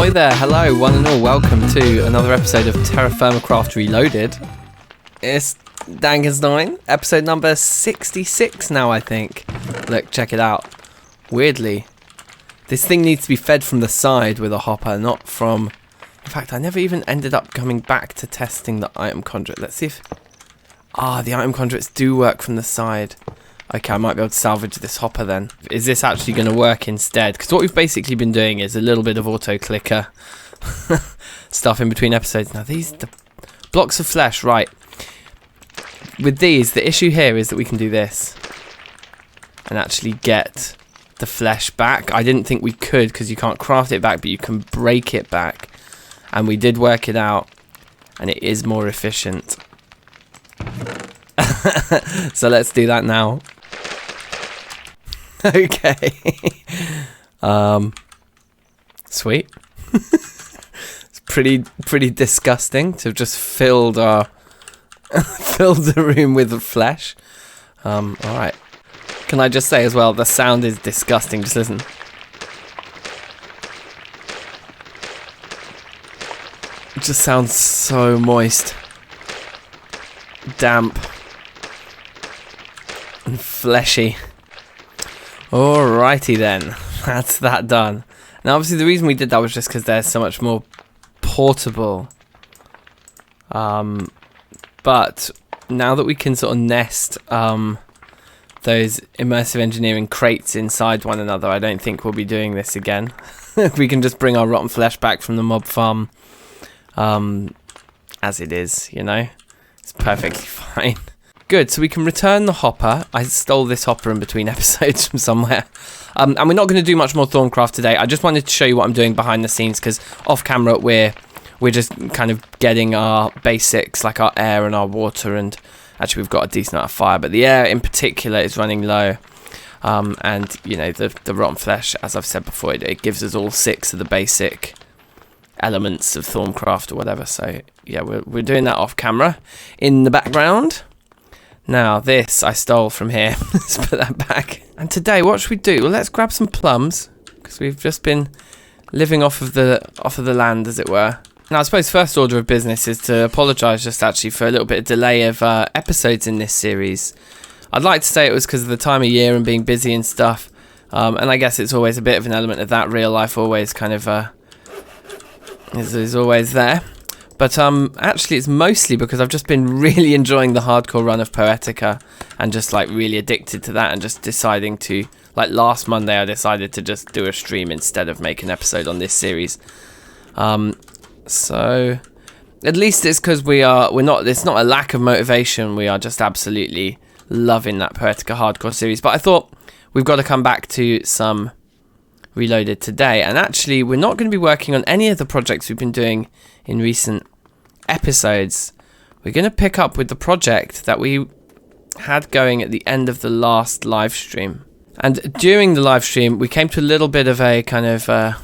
Ahoy there, hello one and all, welcome to another episode of TerraFirmaCraft Reloaded. It's DankNStein, episode number 66 now I think. Look, check it out. Weirdly, this thing needs to be fed from the side with a hopper, not from... In fact, I never even ended up coming back to testing the item conduit. Let's see if... the item conduits do work from the side. Okay, I might be able to salvage this hopper then. Is this actually going to work instead? Because what we've basically been doing is a little bit of auto-clicker stuff in between episodes. Now the blocks of flesh, right. With these, the issue here is that we can do this and actually get the flesh back. I didn't think we could because you can't craft it back, but you can break it back. And we did work it out, and it is more efficient. So let's do that now. Okay. Sweet. It's pretty disgusting to have just filled our filled the room with flesh. All right. Can I just say as well, the sound is disgusting. Just listen. It just sounds so moist, damp, and fleshy. Alrighty then, that's that done. Now obviously the reason we did that was just because they're so much more portable. But now that we can sort of nest those immersive engineering crates inside one another, I don't think we'll be doing this again. We can just bring our rotten flesh back from the mob farm as it is, you know. It's perfectly fine. Good, so we can return the hopper. I stole this hopper in between episodes from somewhere. And we're not going to do much more Thorncraft today. I just wanted to show you what I'm doing behind the scenes, because off camera we're just kind of getting our basics, like our air and our water, and actually we've got a decent amount of fire, but the air in particular is running low. And, you know, the rotten flesh, as I've said before, it gives us all 6 of the basic elements of Thorncraft or whatever. So, yeah, we're doing that off camera. In the background... Now, this I stole from here. Let's put that back. And today, what should we do? Well, let's grab some plums, because we've just been living off of the land, as it were. Now, I suppose first order of business is to apologise just actually for a little bit of delay of episodes in this series. I'd like to say it was because of the time of year and being busy and stuff. And I guess it's always a bit of an element of that. Real life always kind of is always there. But actually it's mostly because I've just been really enjoying the hardcore run of Poetica and just like really addicted to that, and just deciding to, like last Monday I decided to just do a stream instead of make an episode on this series. So at least it's because it's not a lack of motivation, we are just absolutely loving that Poetica hardcore series. But I thought we've got to come back to some Reloaded today, and actually we're not going to be working on any of the projects we've been doing in recent episodes. We're going to pick up with the project that we had going at the end of the last live stream. And during the live stream we came to a little bit of a kind of a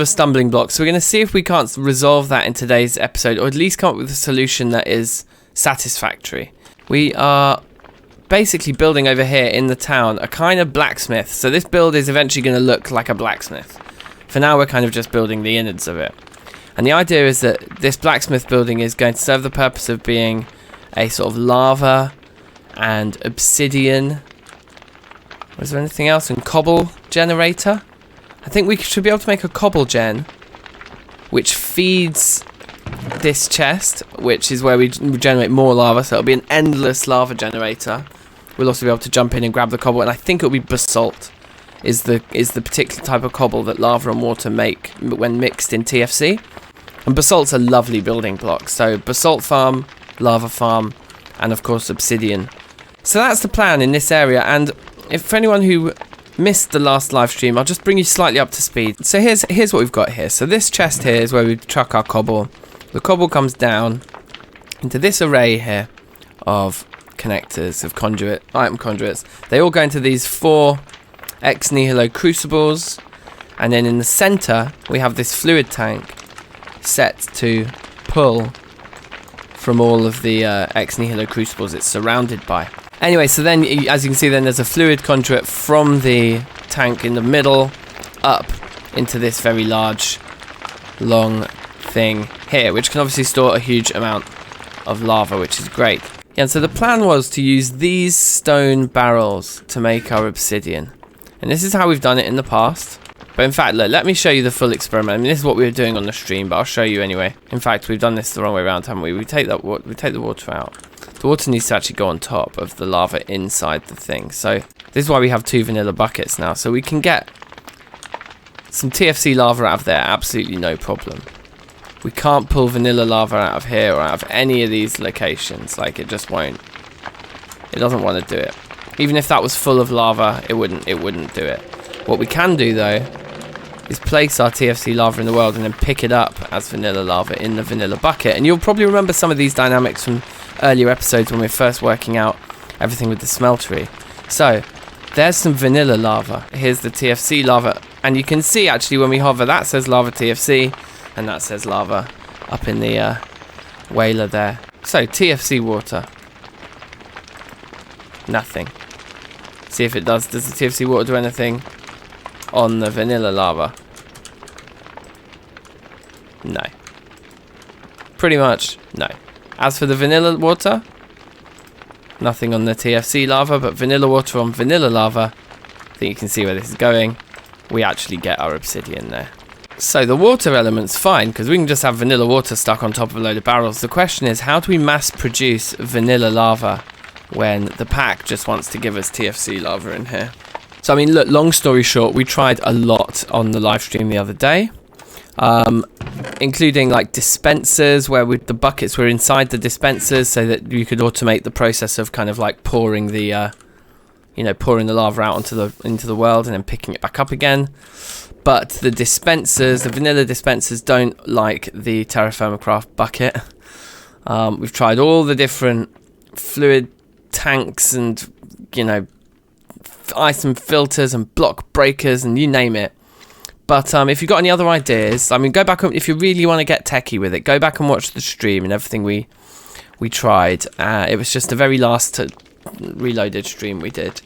stumbling block, so we're going to see if we can't resolve that in today's episode, or at least come up with a solution that is satisfactory. We are basically building over here in the town a kind of blacksmith. So this build is eventually going to look like a blacksmith. For now we're kind of just building the innards of it. And the idea is that this blacksmith building is going to serve the purpose of being a sort of lava and obsidian. Was there anything else? And cobble generator. I think we should be able to make a cobble gen which feeds this chest, which is where we generate more lava, so it'll be an endless lava generator. We'll also be able to jump in and grab the cobble, and I think it'll be basalt is the particular type of cobble that lava and water make when mixed in TFC. And basalt's a lovely building block, so basalt farm, lava farm, and of course obsidian. So that's the plan in this area, and if for anyone who missed the last live stream, I'll just bring you slightly up to speed. So here's what we've got here. So this chest here is where we chuck our cobble. The cobble comes down into this array here of connectors, of item conduits. They all go into these 4 ex nihilo crucibles, and then in the center we have this fluid tank set to pull from all of the ex nihilo crucibles it's surrounded by. Anyway, so then as you can see, then there's a fluid conduit from the tank in the middle up into this very large, long thing here, which can obviously store a huge amount of lava, which is great. Yeah, and so the plan was to use these stone barrels to make our obsidian. And this is how we've done it in the past. But in fact, look, let me show you the full experiment. I mean, this is what we were doing on the stream, but I'll show you anyway. In fact, we've done this the wrong way around, haven't we? We take the water out. The water needs to actually go on top of the lava inside the thing. So this is why we have 2 vanilla buckets now. So we can get some TFC lava out of there, absolutely no problem. We can't pull vanilla lava out of here or out of any of these locations. Like, it just won't. It doesn't want to do it. Even if that was full of lava, it wouldn't do it. What we can do though is place our TFC lava in the world and then pick it up as vanilla lava in the vanilla bucket. And you'll probably remember some of these dynamics from earlier episodes when we were first working out everything with the smeltery. So there's some vanilla lava. Here's the TFC lava, and you can see actually when we hover, that says lava TFC and that says lava up in the whaler there. So TFC water, nothing. See if it does the TFC water do anything on the vanilla lava? No. Pretty much no. As for the vanilla water, nothing on the TFC lava, but vanilla water on vanilla lava. I think you can see where this is going. We actually get our obsidian there. So the water element's fine, because we can just have vanilla water stuck on top of a load of barrels. The question is, how do we mass produce vanilla lava when the pack just wants to give us TFC lava in here? So I mean, look, long story short, we tried a lot on the live stream the other day, including like dispensers where the buckets were inside the dispensers so that you could automate the process of kind of like pouring the pouring the lava out into the world and then picking it back up again. But the dispensers, the vanilla dispensers, don't like the TerraFirmaCraft bucket. We've tried all the different fluid tanks and, you know, ice and filters and block breakers and you name it. But if you've got any other ideas, I mean, go back, if you really want to get techie with it, go back and watch the stream and everything we tried. It was just the very last Reloaded stream we did.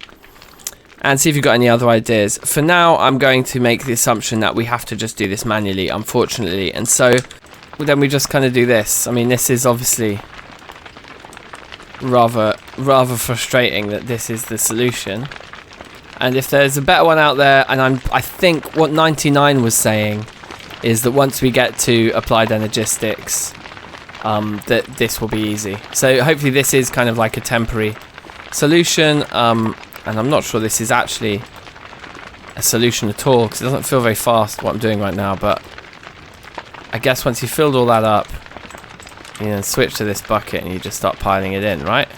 And see if you've got any other ideas. For now, I'm going to make the assumption that we have to just do this manually, unfortunately. And so then we just kind of do this. I mean, this is obviously rather frustrating that this is the solution. And if there's a better one out there, and I think what 99 was saying is that once we get to applied energistics, that this will be easy. So hopefully this is kind of like a temporary solution. And I'm not sure this is actually a solution at all, because it doesn't feel very fast what I'm doing right now. But I guess once you've filled all that up, you know, switch to this bucket and you just start piling it in, right?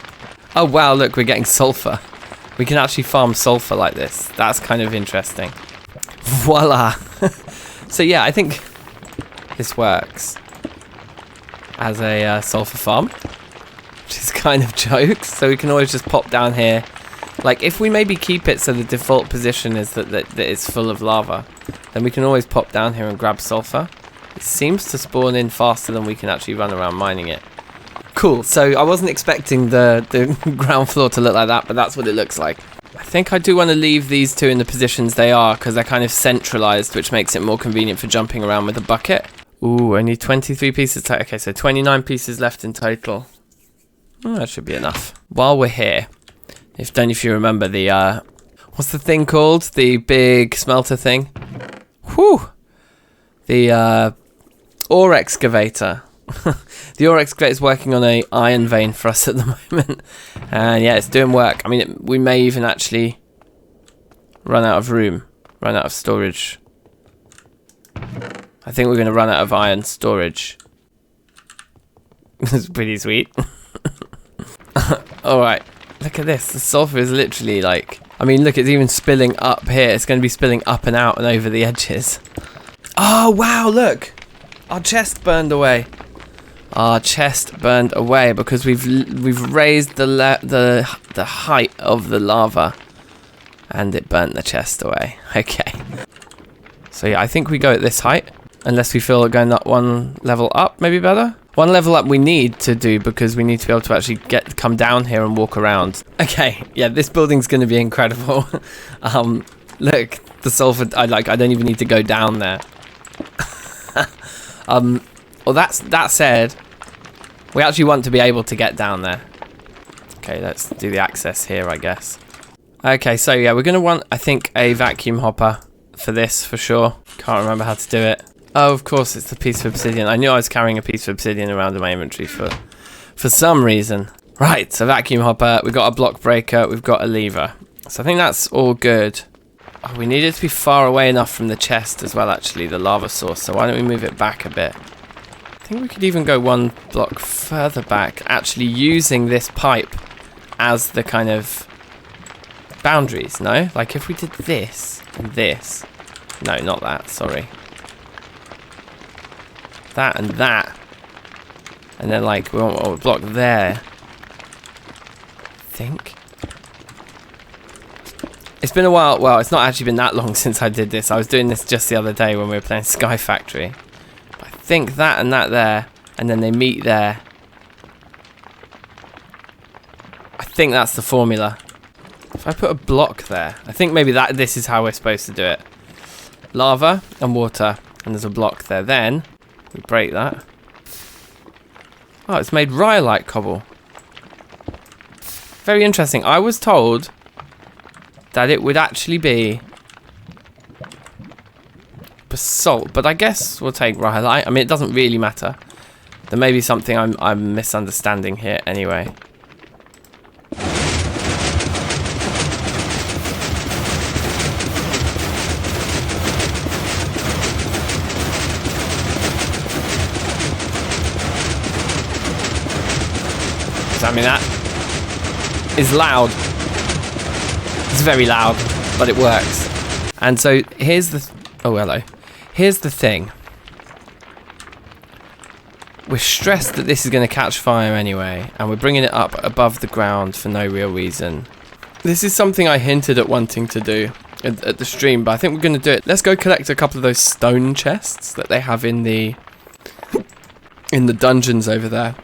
Oh wow, look, we're getting sulfur. We can actually farm sulfur like this. That's kind of interesting. Voila. So yeah, I think this works as a sulfur farm, which is kind of jokes. So we can always just pop down here. Like, if we maybe keep it so the default position is that it's full of lava, then we can always pop down here and grab sulfur. It seems to spawn in faster than we can actually run around mining it. Cool, so I wasn't expecting the ground floor to look like that, but that's what it looks like. I think I do want to leave these two in the positions they are, because they're kind of centralized, which makes it more convenient for jumping around with a bucket. Ooh, only 23 pieces. Okay, so 29 pieces left in total. Oh, that should be enough. While we're here, if you remember the, what's the thing called? The big smelter thing? Whew! The, ore excavator. The ore excavator is working on a iron vein for us at the moment. And yeah, it's doing work. I mean, we may even actually run out of room. Run out of storage. I think we're going to run out of iron storage. It's pretty sweet. Alright. Look at this. The sulfur is literally like... I mean, look, it's even spilling up here. It's going to be spilling up and out and over the edges. Oh, wow, look. Our chest burned away. Our chest burned away because we've raised the height of the lava. And it burnt the chest away. Okay. So yeah, I think we go at this height. Unless we feel like going up one level up, maybe better. One level up we need to do because we need to be able to actually come down here and walk around. Okay, yeah, this building's going to be incredible. Look, the sulfur. I don't even need to go down there. Well, that said, we actually want to be able to get down there. Okay, let's do the access here, I guess. Okay, so yeah, we're gonna want, I think, a vacuum hopper for this for sure. Can't remember how to do it. Oh, of course, it's the piece of obsidian. I knew I was carrying a piece of obsidian around in my inventory for some reason. Right, so vacuum hopper. We've got a block breaker. We've got a lever. So I think that's all good. Oh, we need it to be far away enough from the chest as well, actually, the lava source. So why don't we move it back a bit? I think we could even go one block further back, actually using this pipe as the kind of boundaries, no? Like if we did this and this. No, not that, sorry. That and that. And then like we want a block there. I think. It's been a while. Well, it's not actually been that long since I did this. I was doing this just the other day when we were playing Sky Factory. But I think that and that there, and then they meet there. I think that's the formula. If I put a block there, I think maybe this is how we're supposed to do it. Lava and water, and there's a block there. Then we break that. Oh, it's made rhyolite cobble. Very interesting. I was told that it would actually be basalt, but I guess we'll take rhyolite. I mean, it doesn't really matter. There may be something I'm misunderstanding here anyway. I mean, that is loud. It's very loud, but it works. And so here's the... oh, hello. Here's the thing. We're stressed that this is going to catch fire anyway, and we're bringing it up above the ground for no real reason. This is something I hinted at wanting to do at the stream, but I think we're going to do it. Let's go collect a couple of those stone chests that they have in the dungeons over there.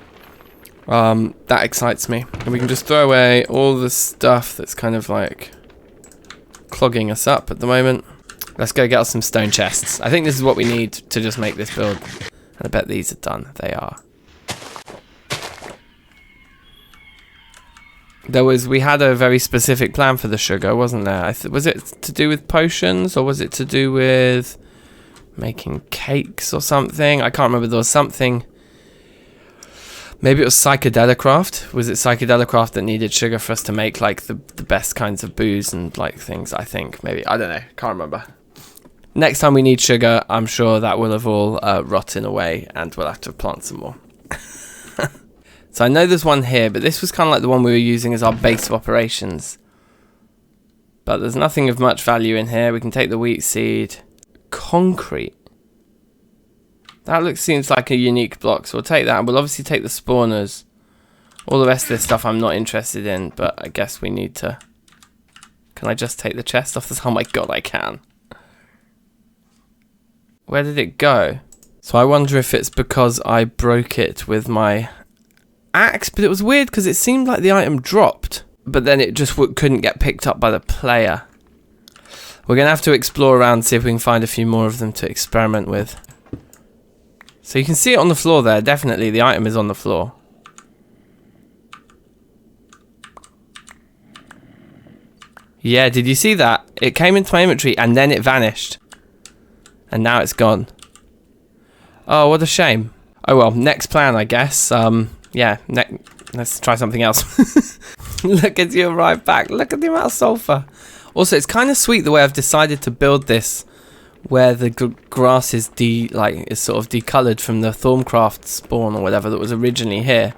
That excites me. And we can just throw away all the stuff that's kind of like clogging us up at the moment. Let's go get us some stone chests. I think this is what we need to just make this build. And I bet these are done. They are. We had a very specific plan for the sugar, wasn't there? Was it to do with potions, or was it to do with making cakes or something? I can't remember. There was something. Maybe it was PsychedelicCraft. Was it PsychedelicCraft that needed sugar for us to make like the best kinds of booze and like things? I think maybe. I don't know. Can't remember. Next time we need sugar, I'm sure that will have all rotten away, and we'll have to plant some more. So I know there's one here, but this was kind of like the one we were using as our base of operations. But there's nothing of much value in here. We can take the wheat seed. Concrete. That seems like a unique block, so we'll take that. We'll obviously take the spawners. All the rest of this stuff I'm not interested in, but I guess we need to... Can I just take the chest off this? Oh my god, I can. Where did it go? So I wonder if it's because I broke it with my axe, but it was weird because it seemed like the item dropped, but then it just couldn't get picked up by the player. We're going to have to explore around, see if we can find a few more of them to experiment with. So you can see it on the floor there. Definitely the item is on the floor. Yeah, did you see that? It came into my inventory and then it vanished. And now it's gone. Oh, what a shame. Oh well, next plan, I guess. Yeah, let's try something else. Look as you arrive back. Look at the amount of sulfur. Also, it's kind of sweet the way I've decided to build this, where the grass is sort of decolored from the Thorncraft spawn or whatever that was originally here,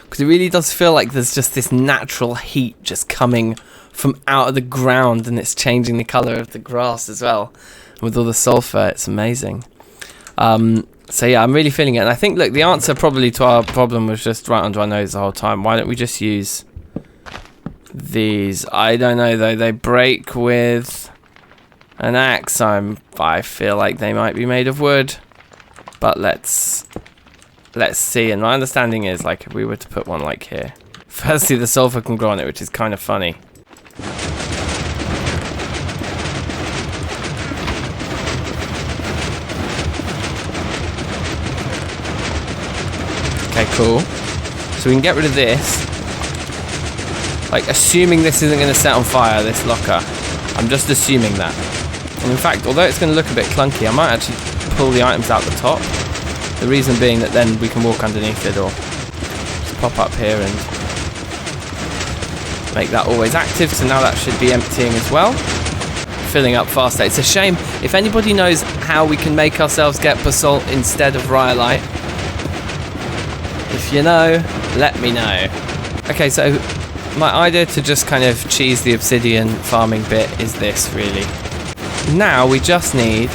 because it really does feel like there's just this natural heat just coming from out of the ground, and it's changing the color of the grass as well. And with all the sulfur, it's amazing. So yeah, I'm really feeling it, and I think, look, the answer probably to our problem was just right under our nose the whole time. Why don't we just use these? I don't know though. They break with an axe. I feel like they might be made of wood, but let's see. And my understanding is, like, if we were to put one like here, firstly the sulfur can grow on it, which is kind of funny. Cool. So we can get rid of this. Like, assuming this isn't going to set on fire, this locker. I'm just assuming that. And in fact, although it's going to look a bit clunky, I might actually pull the items out the top. The reason being that then we can walk underneath it, or just pop up here and make that always active. So now that should be emptying as well. Filling up faster. It's a shame. If anybody knows how we can make ourselves get basalt instead of rhyolite, if you know, let me know. Okay, so my idea to just kind of cheese the obsidian farming bit is this, really. Now we just need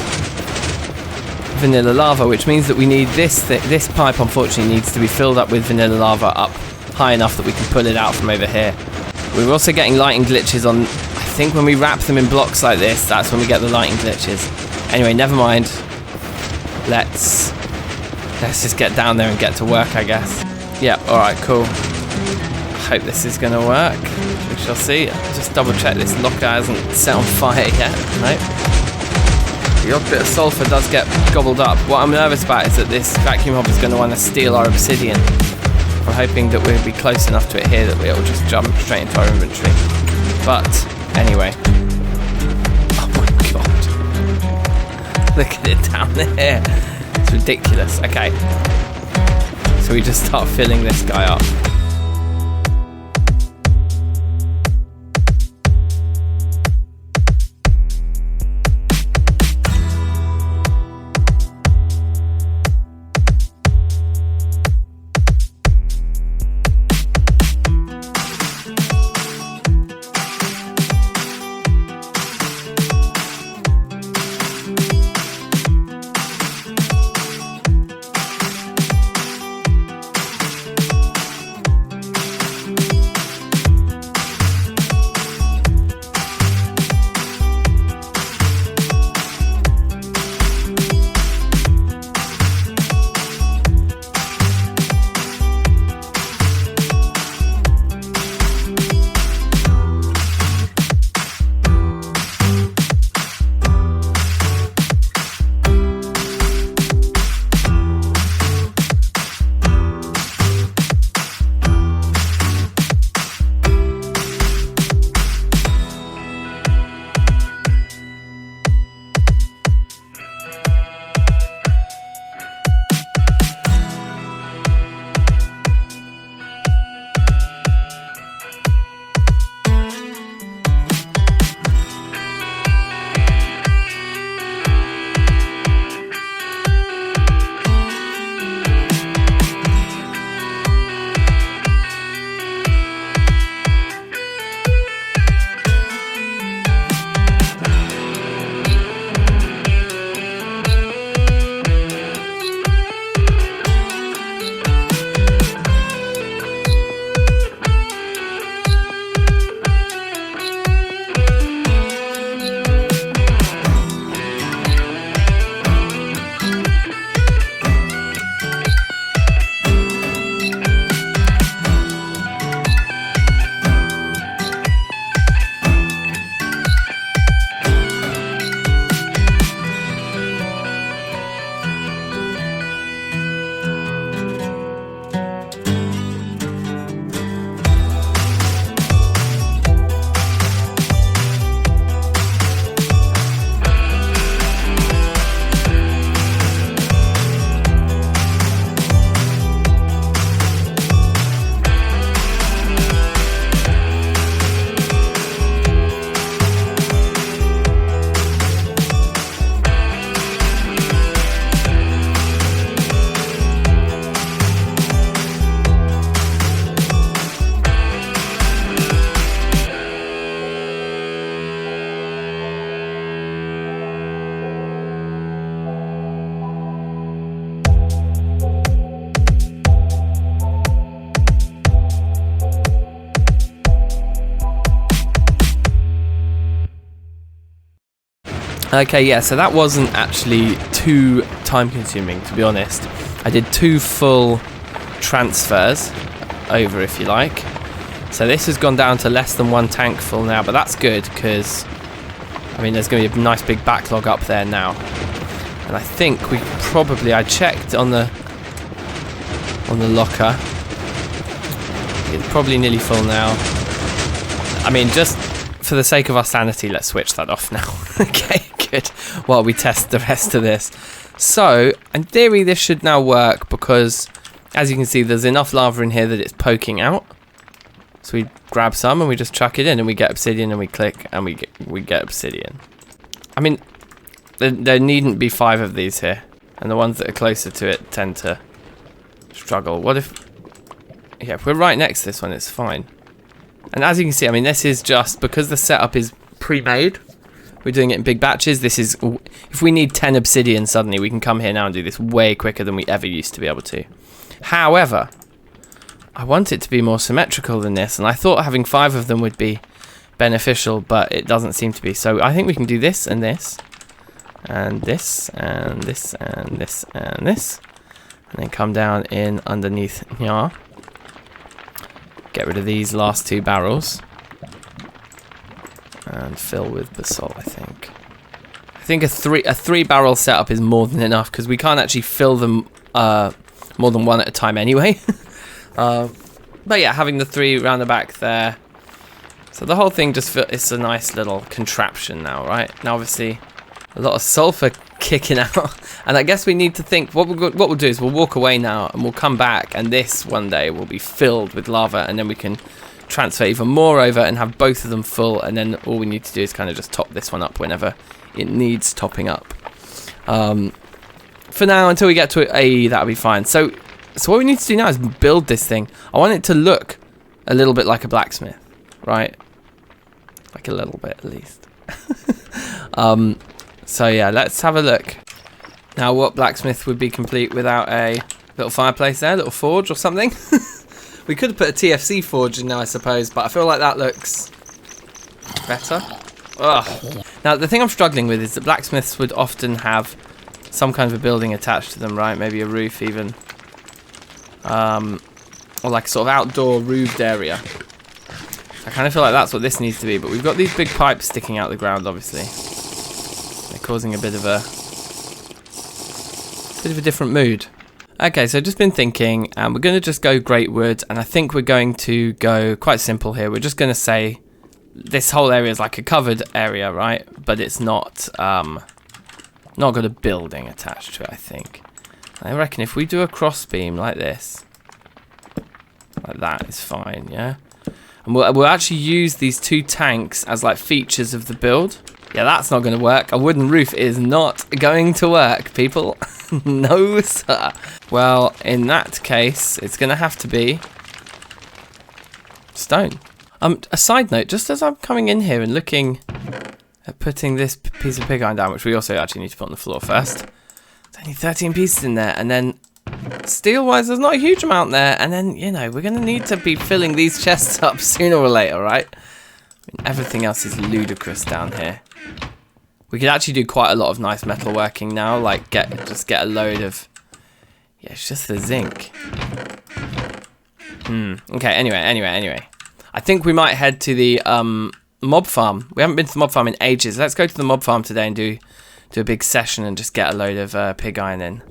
vanilla lava, which means that we need this pipe, unfortunately, needs to be filled up with vanilla lava up high enough that we can pull it out from over here. We're also getting lighting glitches on, I think when we wrap them in blocks like this, that's when we get the lighting glitches. Anyway, never mind. Let's just get down there and get to work, I guess. Yeah, alright, cool. I hope this is going to work. We shall see. Just double check this locker hasn't set on fire yet. Nope. The odd bit of sulfur does get gobbled up. What I'm nervous about is that this vacuum hopper is going to want to steal our obsidian. I'm hoping that we'll be close enough to it here that it'll just jump straight into our inventory. But, anyway. Oh my god. Look at it down there. It's ridiculous. Okay. So we just start filling this guy up. Okay, yeah, so that wasn't actually too time consuming, to be honest. I did 2 full transfers over, if you like. So this has gone down to less than 1 tank full now, but that's good because, I mean, there's going to be a nice big backlog up there now. And I think we probably, I checked on the on the locker. It's probably nearly full now. I mean, just for the sake of our sanity, let's switch that off now. Okay, good. While we test the rest of this. So, in theory, this should now work because, as you can see, there's enough lava in here that it's poking out. So we grab some and we just chuck it in and we get obsidian and we click and we get obsidian. I mean, there needn't be 5 of these here. And the ones that are closer to it tend to struggle. What if... Yeah, if we're right next to this one, it's fine. And as you can see, I mean, this is just... Because the setup is pre-made, we're doing it in big batches. This is... If we need 10 obsidian suddenly, we can come here now and do this way quicker than we ever used to be able to. However, I want it to be more symmetrical than this. And I thought having 5 of them would be beneficial, but it doesn't seem to be. So I think we can do this and this. And this, and this, and this, and this. And then come down in underneath here. Get rid of these last 2 barrels. And fill with basalt, I think. I think a 3 barrel setup is more than enough because we can't actually fill them more than one at a time anyway. But yeah, having the 3 around the back there. So the whole thing just it's a nice little contraption now, right? Now obviously a lot of sulfur kicking out, and I guess we need to think what we'll do is we'll walk away now and we'll come back, and this one day will be filled with lava, and then we can transfer even more over and have both of them full, and then all we need to do is kind of just top this one up whenever it needs topping up. For now, until we get to it, that'll be fine. So what we need to do now is build this thing. I want it to look a little bit like a blacksmith, right? Like a little bit at least. So yeah, let's have a look. Now, what blacksmith would be complete without a little fireplace there, a little forge or something? We could have put a TFC forge in there, I suppose, but I feel like that looks better. Ugh. Now, the thing I'm struggling with is that blacksmiths would often have some kind of a building attached to them, right? Maybe a roof even. Or like a sort of outdoor roofed area. I kind of feel like that's what this needs to be, but we've got these big pipes sticking out the ground, obviously. They're causing a bit of a different mood. Okay, so just been thinking, and we're going to just go great wood, and I think we're going to go quite simple here. We're just going to say this whole area is like a covered area, right? But it's not got a building attached to it, I think. I reckon if we do a cross beam like this, like that, is fine, yeah? And we'll actually use these 2 tanks as like features of the build. Yeah, that's not going to work. A wooden roof is not going to work, people. No, sir. Well, in that case, it's going to have to be stone. A side note, just as I'm coming in here and looking at putting this piece of pig iron down, which we also actually need to put on the floor first. There's only 13 pieces in there, and then steel-wise, there's not a huge amount there, and then, you know, we're going to need to be filling these chests up sooner or later, right? I mean, everything else is ludicrous down here. We could actually do quite a lot of nice metalworking now, like just get a load of... Yeah, it's just the zinc. Okay, anyway. I think we might head to the mob farm. We haven't been to the mob farm in ages. Let's go to the mob farm today and do a big session and just get a load of pig iron in.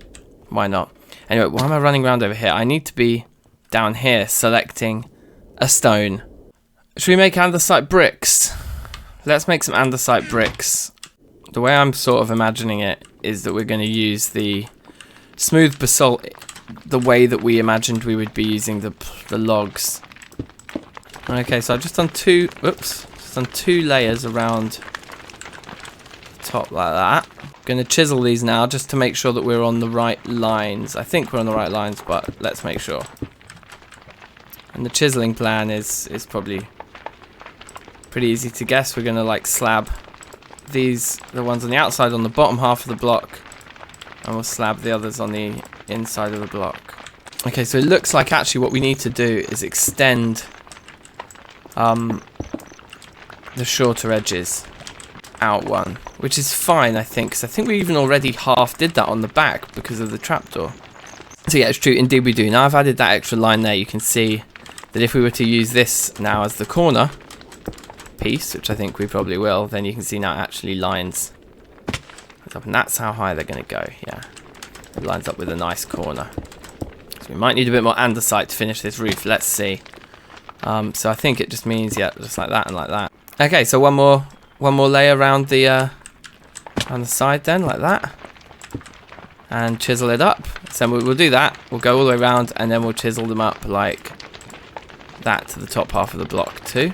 Why not? Anyway, why am I running around over here? I need to be down here selecting a stone. Should we make andesite bricks? Let's make some andesite bricks. The way I'm sort of imagining it is that we're going to use the smooth basalt the way that we imagined we would be using the logs. Okay, so I've just done 2 layers around the top like that. I'm going to chisel these now just to make sure that we're on the right lines. I think we're on the right lines, but let's make sure. And the chiseling plan is probably pretty easy to guess. We're going to like slab the ones on the outside on the bottom half of the block, and we'll slab the others on the inside of the block. Okay, so it looks like actually what we need to do is extend the shorter edges out one, which is fine, I think, because I think we even already half did that on the back because of the trapdoor. So yeah, it's true, indeed we do. Now I've added that extra line there, you can see that if we were to use this now as the corner piece, which I think we probably will, then you can see now it actually lines up, and that's how high they're going to go. Yeah, it lines up with a nice corner. So we might need a bit more andesite to finish this roof. Let's see. So I think it just means, yeah, just like that and like that. Okay, so one more layer around the side then, like that. And chisel it up. So we'll do that. We'll go all the way around and then we'll chisel them up like that to the top half of the block too.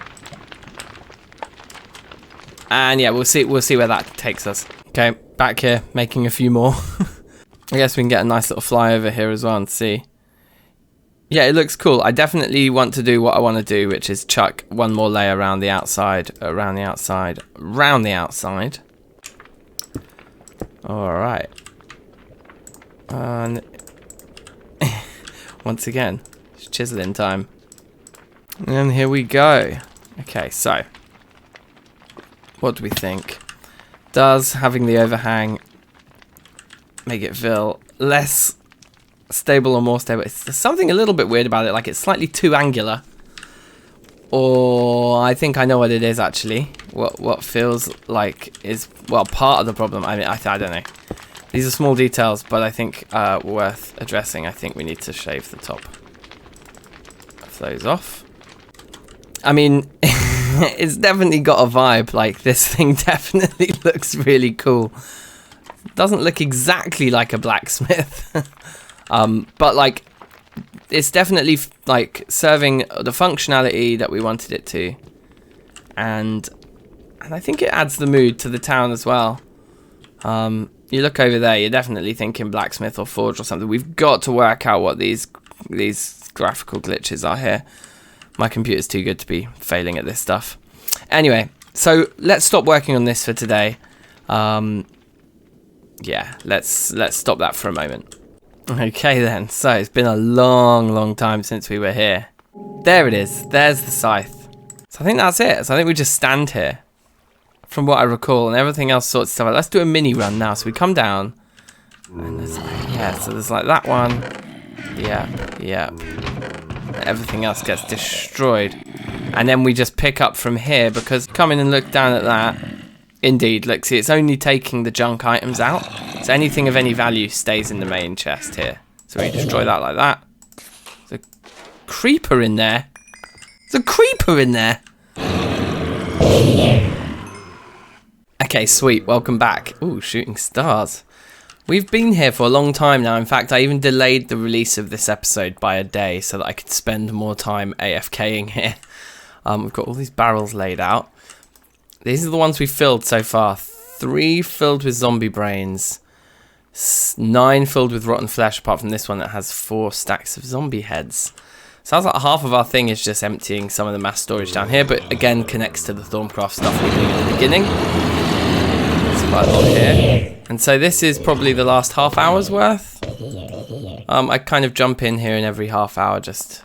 And yeah, we'll see where that takes us. Okay, back here, making a few more. I guess we can get a nice little flyover here as well and see. Yeah, it looks cool. I definitely want to do what I want to do, which is chuck one more layer around the outside, around the outside. Alright. And once again, it's chiseling time. And here we go. Okay, so what do we think? Does having the overhang make it feel less stable or more stable? There's something a little bit weird about it, like it's slightly too angular. Or I think I know what it is actually. What feels like is, well, part of the problem. I mean, I don't know. These are small details, but I think worth addressing. I think we need to shave the top of those off. I mean, it's definitely got a vibe. Like, this thing definitely looks really cool. Doesn't look exactly like a blacksmith. But, like, it's definitely, like, serving the functionality that we wanted it to. And I think it adds the mood to the town as well. You look over there, you're definitely thinking blacksmith or forge or something. We've got to work out what these graphical glitches are here. My computer's too good to be failing at this stuff. Anyway, so let's stop working on this for today. Yeah, let's stop that for a moment. Okay then, so it's been a long time since we were here. There it is, there's the scythe. So I think that's it. So I think we just stand here, from what I recall, and everything else sorts of stuff out. Let's do a mini run now. So we come down, and there's like, yeah, so there's like that one. Yeah. Everything else gets destroyed. And then we just pick up from here, because come in and look down at that. Indeed, look, see, it's only taking the junk items out. So anything of any value stays in the main chest here. So we destroy that like that. There's a creeper in there. There's a creeper in there. Okay, sweet. Welcome back. Ooh, shooting stars. We've been here for a long time now. In fact, I even delayed the release of this episode by a day so that I could spend more time AFKing here. We've got all these barrels laid out. These are the ones we've filled so far. 3 filled with zombie brains. 9 filled with rotten flesh, apart from this one that has 4 stacks of zombie heads. Sounds like half of our thing is just emptying some of the mass storage down here, but again connects to the Thorncraft stuff we did at the beginning. There's quite a lot here. And so this is probably the last half hour's worth. I kind of jump in here in every half hour, just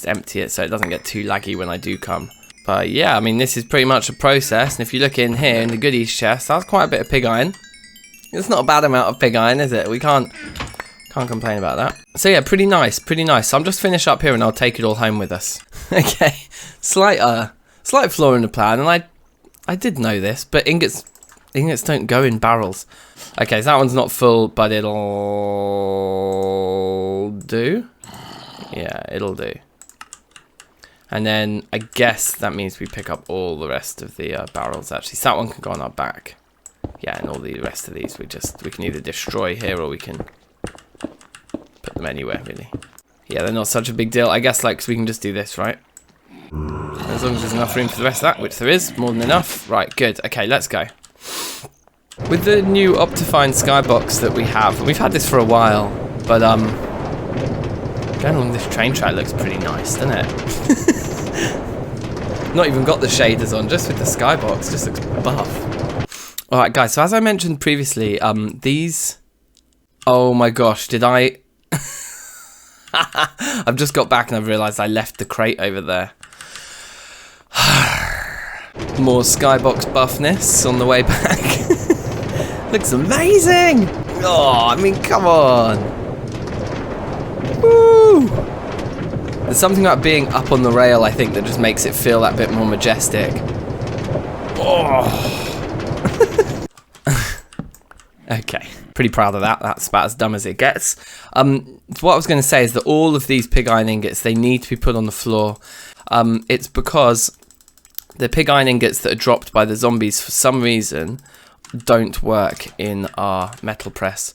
empty it so it doesn't get too laggy when I do come. But yeah, I mean, this is pretty much a process. And if you look in here in the goodies chest, that's quite a bit of pig iron. It's not a bad amount of pig iron, is it? We can't complain about that. So yeah, pretty nice, pretty nice. So I'm just finish up here and I'll take it all home with us. Okay, slight flaw in the plan, and I did know this, but ingots don't go in barrels. Okay, so that one's not full, but it'll do. Yeah, it'll do. And then I guess that means we pick up all the rest of the barrels actually. So that one can go on our back. Yeah, and all the rest of these we can either destroy here or we can put them anywhere really. Yeah, they're not such a big deal. I guess like so we can just do this, right? As long as there's enough room for the rest of that, which there is, more than enough. Right, good. Okay, let's go. With the new Optifine skybox that we have, we've had this for a while, but going along this train track looks pretty nice, doesn't it? Not even got the shaders on, just with the skybox, just looks buff. Alright guys, so as I mentioned previously, these... Oh my gosh, did I... I've just got back and I've realised I left the crate over there. More skybox buffness on the way back. Looks amazing! Oh, I mean, come on! Woo! There's something about being up on the rail, I think, that just makes it feel that bit more majestic. Oh! Okay. Pretty proud of that. That's about as dumb as it gets. What I was going to say is that all of these pig iron ingots, they need to be put on the floor. It's because the pig iron ingots that are dropped by the zombies for some reason don't work in our metal press.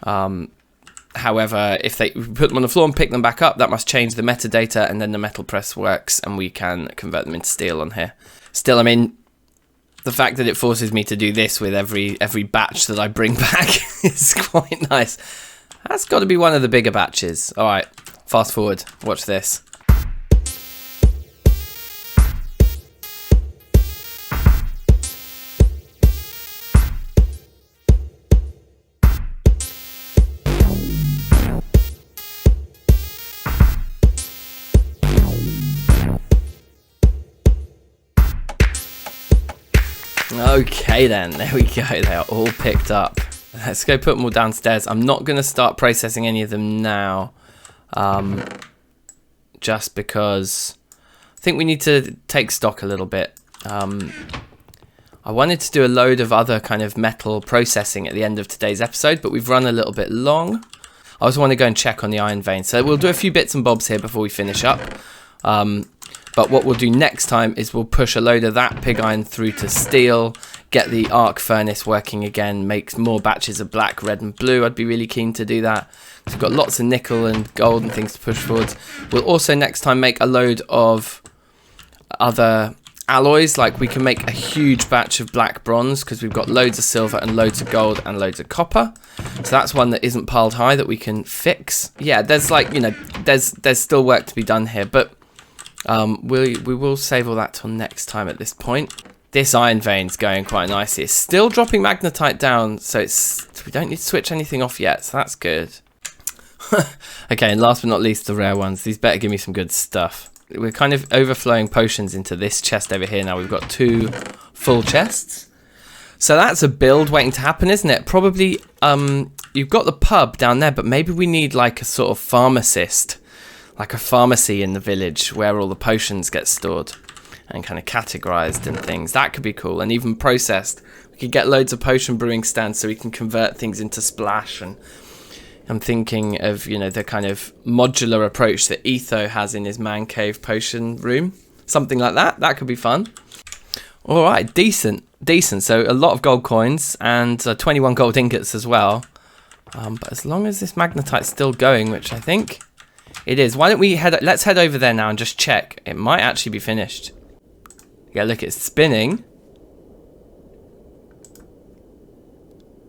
However, if we put them on the floor and pick them back up, that must change the metadata, and then the metal press works, and we can convert them into steel on here. Still, I mean, the fact that it forces me to do this with every batch that I bring back is quite nice. That's got to be one of the bigger batches. All right, fast forward. Watch this. Okay then, there we go, they are all picked up. Let's go put them all downstairs. I'm not going to start processing any of them now, just because I think we need to take stock a little bit. I wanted to do a load of other kind of metal processing at the end of today's episode, but we've run a little bit long. I also want to go and check on the iron vein, so we'll do a few bits and bobs here before we finish up. But what we'll do next time is we'll push a load of that pig iron through to steel, get the arc furnace working again, make more batches of black, red and blue. I'd be really keen to do that. We've got lots of nickel and gold and things to push forwards. We'll also next time make a load of other alloys, like we can make a huge batch of black bronze because we've got loads of silver and loads of gold and loads of copper. So that's one that isn't piled high that we can fix. Yeah, there's like, you know, there's still work to be done here, but we will save all that till next time at this point. This iron vein's going quite nicely. It's still dropping magnetite down, so we don't need to switch anything off yet, so that's good. Okay, and last but not least, the rare ones. These better give me some good stuff. We're kind of overflowing potions into this chest over here now. We've got 2 full chests. So that's a build waiting to happen, isn't it? Probably, you've got the pub down there, but maybe we need like a sort of pharmacist, like a pharmacy in the village where all the potions get stored and kind of categorized and things. That could be cool, and even processed. We could get loads of potion brewing stands so we can convert things into splash. And I'm thinking of, you know, the kind of modular approach that Etho has in his man cave potion room. Something like that. That could be fun. All right, decent. So a lot of gold coins and 21 gold ingots as well. But as long as this magnetite's still going, which I think it is. Why don't we let's head over there now and just check. It might actually be finished. Yeah, look, it's spinning.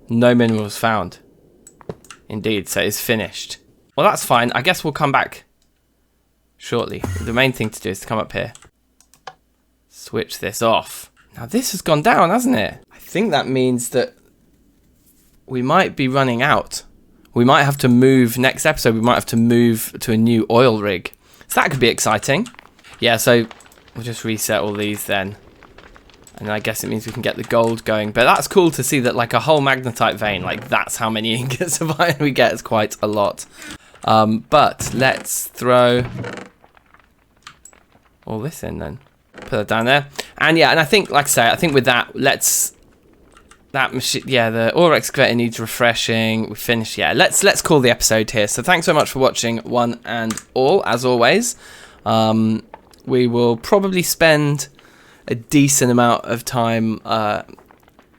No minerals found. Indeed, so it's finished. Well, that's fine. I guess we'll come back shortly. The main thing to do is to come up here. Switch this off. Now this has gone down, hasn't it? I think that means that we might be running out. We might have to move, next episode, we might have to move to a new oil rig. So that could be exciting. Yeah, so we'll just reset all these then. And I guess it means we can get the gold going. But that's cool to see that like a whole magnetite vein, like that's how many ingots of iron we get. It's quite a lot. But let's throw all this in then. Put that down there. And yeah, and I think, like I say, I think with that, that machine, yeah, the ore excavator needs refreshing. We finished, yeah. Let's call the episode here. So thanks so much for watching, one and all, as always. We will probably spend a decent amount of time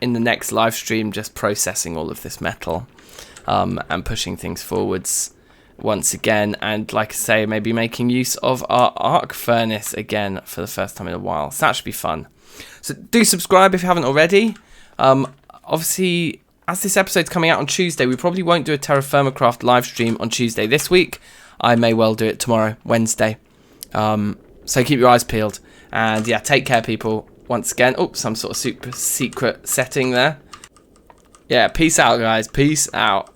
in the next live stream just processing all of this metal and pushing things forwards once again, and like I say, maybe making use of our arc furnace again for the first time in a while. So that should be fun. So do subscribe if you haven't already. Obviously, as this episode's coming out on Tuesday, we probably won't do a TerraFirmaCraft live stream on Tuesday this week. I may well do it tomorrow, Wednesday. So keep your eyes peeled. And yeah, take care, people. Once again, some sort of super secret setting there. Yeah, peace out, guys. Peace out.